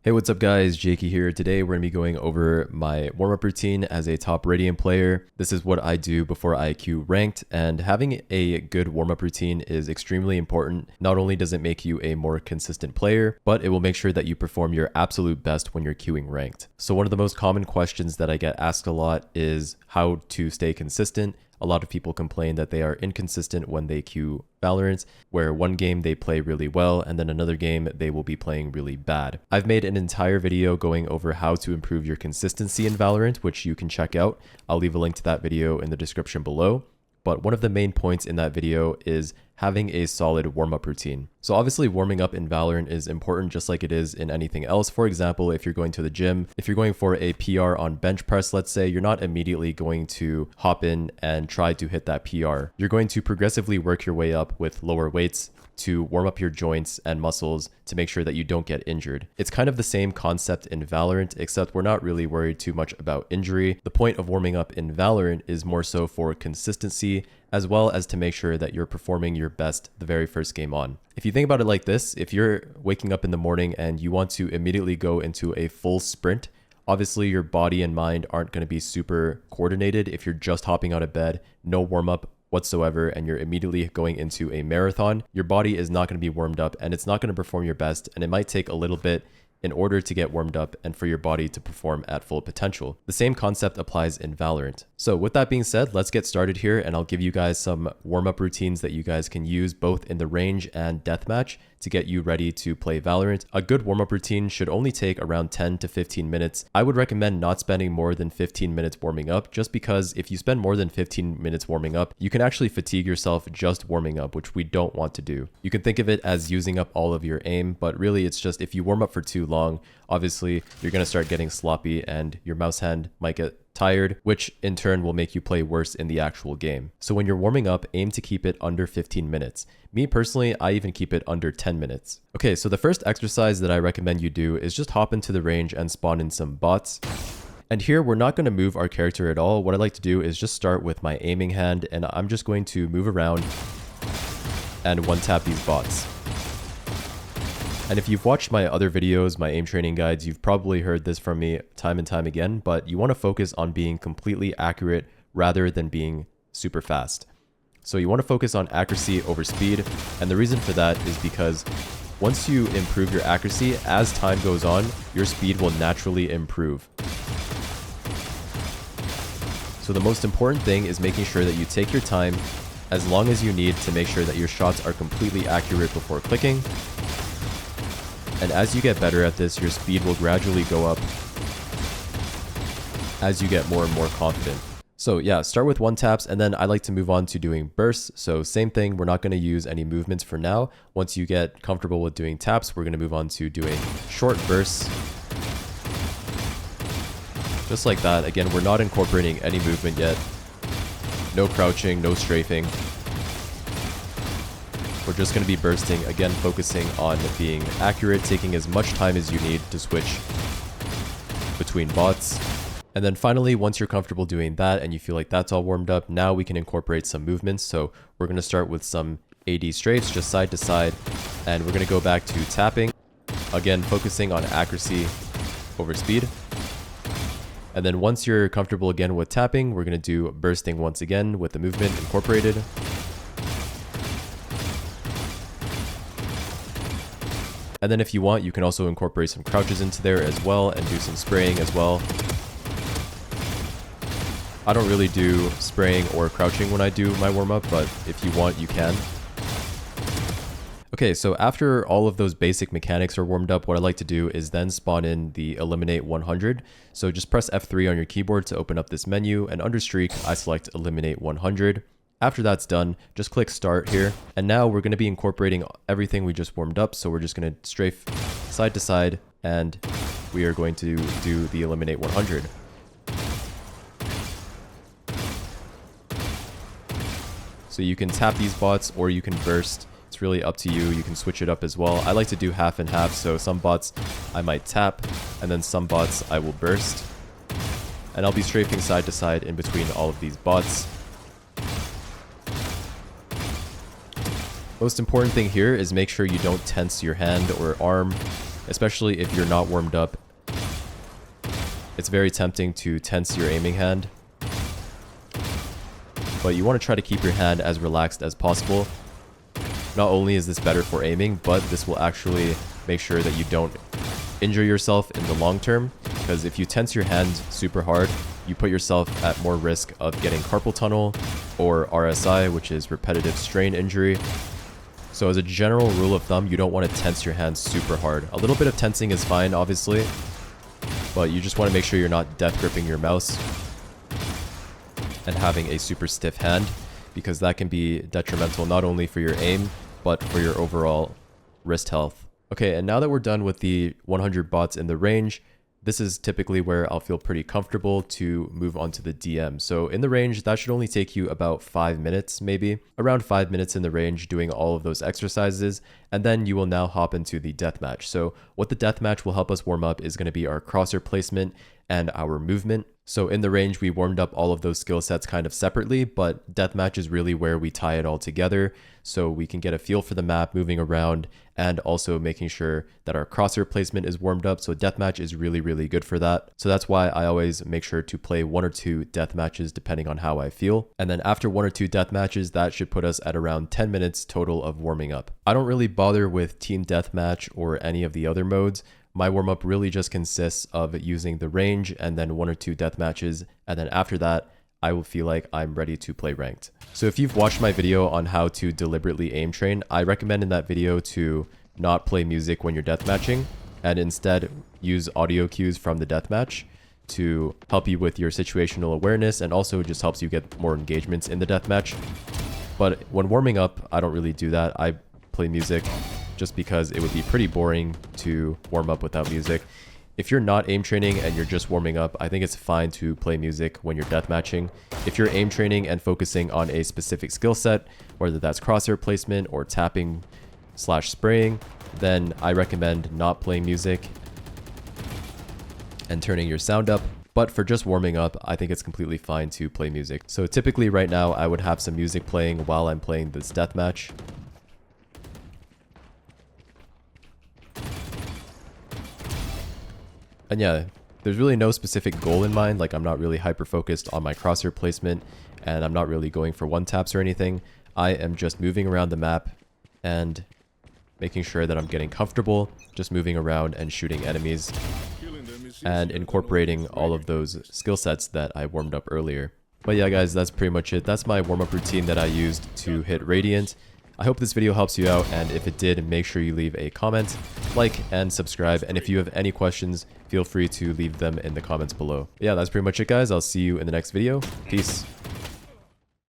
Hey, what's up guys, Jaeky here. Today we're going to be going over my warm-up routine as a top Radiant player. This is what I do before I queue ranked, and having a good warm-up routine is extremely important. Not only does it make you a more consistent player, but it will make sure that you perform your absolute best when you're queuing ranked. So one of the most common questions that I get asked a lot is how to stay consistent. A lot of people complain that they are inconsistent when they queue Valorant, where one game they play really well and then another game they will be playing really bad. I've made an entire video going over how to improve your consistency in Valorant, which you can check out. I'll leave a link to that video in the description below. But one of the main points in that video is having a solid warm-up routine. So obviously warming up in Valorant is important just like it is in anything else. For example, if you're going to the gym, if you're going for a PR on bench press, let's say, you're not immediately going to hop in and try to hit that PR. You're going to progressively work your way up with lower weights to warm up your joints and muscles to make sure that you don't get injured. It's kind of the same concept in Valorant, except we're not really worried too much about injury. The point of warming up in Valorant is more so for consistency, as well as to make sure that you're performing your best the very first game on. If you think about it like this, if you're waking up in the morning and you want to immediately go into a full sprint, obviously your body and mind aren't going to be super coordinated if you're just hopping out of bed, no warm up whatsoever, and you're immediately going into a marathon. Your body is not going to be warmed up and it's not going to perform your best, and it might take a little bit in order to get warmed up and for your body to perform at full potential. The same concept applies in Valorant. So with that being said, let's get started here and I'll give you guys some warm-up routines that you guys can use both in the range and deathmatch to get you ready to play Valorant. A good warm-up routine should only take around 10 to 15 minutes. I would recommend not spending more than 15 minutes warming up, just because if you spend more than 15 minutes warming up, you can actually fatigue yourself just warming up, which we don't want to do. You can think of it as using up all of your aim, but really it's just if you warm up for too long, obviously you're going to start getting sloppy and your mouse hand might get tired, which in turn will make you play worse in the actual game. So when you're warming up, aim to keep it under 15 minutes. Me personally, I even keep it under 10 minutes. Okay, so the first exercise that I recommend you do is just hop into the range and spawn in some bots. And here we're not going to move our character at all. What I like to do is just start with my aiming hand, and I'm just going to move around and one tap these bots. And if you've watched my other videos, my aim training guides, you've probably heard this from me time and time again, but you want to focus on being completely accurate rather than being super fast. So you want to focus on accuracy over speed, and the reason for that is because once you improve your accuracy, as time goes on, your speed will naturally improve. So the most important thing is making sure that you take your time as long as you need to make sure that your shots are completely accurate before clicking. And as you get better at this, your speed will gradually go up as you get more and more confident. So yeah, start with one taps, and then I like to move on to doing bursts. So same thing, we're not going to use any movements for now. Once you get comfortable with doing taps, we're going to move on to doing short bursts. Just like that. Again, we're not incorporating any movement yet. No crouching, no strafing. We're just going to be bursting, again focusing on being accurate, taking as much time as you need to switch between bots. And then finally, once you're comfortable doing that and you feel like that's all warmed up, now we can incorporate some movements. So we're going to start with some AD strafes, just side to side, and we're going to go back to tapping, again focusing on accuracy over speed. And then once you're comfortable again with tapping, we're going to do bursting once again with the movement incorporated. And then if you want, you can also incorporate some crouches into there as well and do some spraying as well. I don't really do spraying or crouching when I do my warm-up, but if you want, you can. Okay, so after all of those basic mechanics are warmed up, what I like to do is then spawn in the Eliminate 100. So just press F3 on your keyboard to open up this menu, and under Streak, I select Eliminate 100. After that's done, just click start here. And now we're going to be incorporating everything we just warmed up. So we're just going to strafe side to side, and we are going to do the Eliminate 100. So you can tap these bots or you can burst. It's really up to you. You can switch it up as well. I like to do half and half. So some bots I might tap, and then some bots I will burst. And I'll be strafing side to side in between all of these bots. Most important thing here is make sure you don't tense your hand or arm especially if you're not warmed up. It's very tempting to tense your aiming hand, but you want to try to keep your hand as relaxed as possible. Not only is this better for aiming, but this will actually make sure that you don't injure yourself in the long term, because if you tense your hand super hard, you put yourself at more risk of getting carpal tunnel or RSI, which is repetitive strain injury. So as a general rule of thumb, you don't want to tense your hands super hard. A little bit of tensing is fine, obviously, but you just want to make sure you're not death gripping your mouse and having a super stiff hand, because that can be detrimental not only for your aim, but for your overall wrist health. Okay, and now that we're done with the 100 bots in the range, this is typically where I'll feel pretty comfortable to move on to the DM. So in the range, that should only take you about 5 minutes, maybe. Around 5 minutes in the range doing all of those exercises, and then you will now hop into the deathmatch. So what the deathmatch will help us warm up is going to be our crosshair placement and our movement. So in the range, we warmed up all of those skill sets kind of separately, but deathmatch is really where we tie it all together, so we can get a feel for the map moving around and also making sure that our crosshair placement is warmed up. So deathmatch is really, really good for that. So that's why I always make sure to play 1 or 2 deathmatches depending on how I feel. And then after 1 or 2 deathmatches, that should put us at around 10 minutes total of warming up. I don't really bother with team deathmatch or any of the other modes. My warm-up really just consists of using the range and then 1 or 2 death matches, and then after that, I will feel like I'm ready to play ranked. So if you've watched my video on how to deliberately aim train, I recommend in that video to not play music when you're deathmatching, and instead use audio cues from the deathmatch to help you with your situational awareness, and also just helps you get more engagements in the deathmatch. But when warming up, I don't really do that. I play music just because it would be pretty boring to warm up without music. If you're not aim training and you're just warming up, I think it's fine to play music when you're deathmatching. If you're aim training and focusing on a specific skill set, whether that's crosshair placement or tapping / spraying, then I recommend not playing music and turning your sound up. But for just warming up, I think it's completely fine to play music. So typically right now, I would have some music playing while I'm playing this deathmatch. And yeah, there's really no specific goal in mind. Like, I'm not really hyper focused on my crosshair placement, and I'm not really going for one taps or anything. I am just moving around the map and making sure that I'm getting comfortable, just moving around and shooting enemies and incorporating all of those skill sets that I warmed up earlier. But yeah, guys, that's pretty much it. That's my warm-up routine that I used to hit Radiant. I hope this video helps you out, and if it did, make sure you leave a comment, like, and subscribe. And if you have any questions, feel free to leave them in the comments below. Yeah, that's pretty much it, guys. I'll see you in the next video. Peace.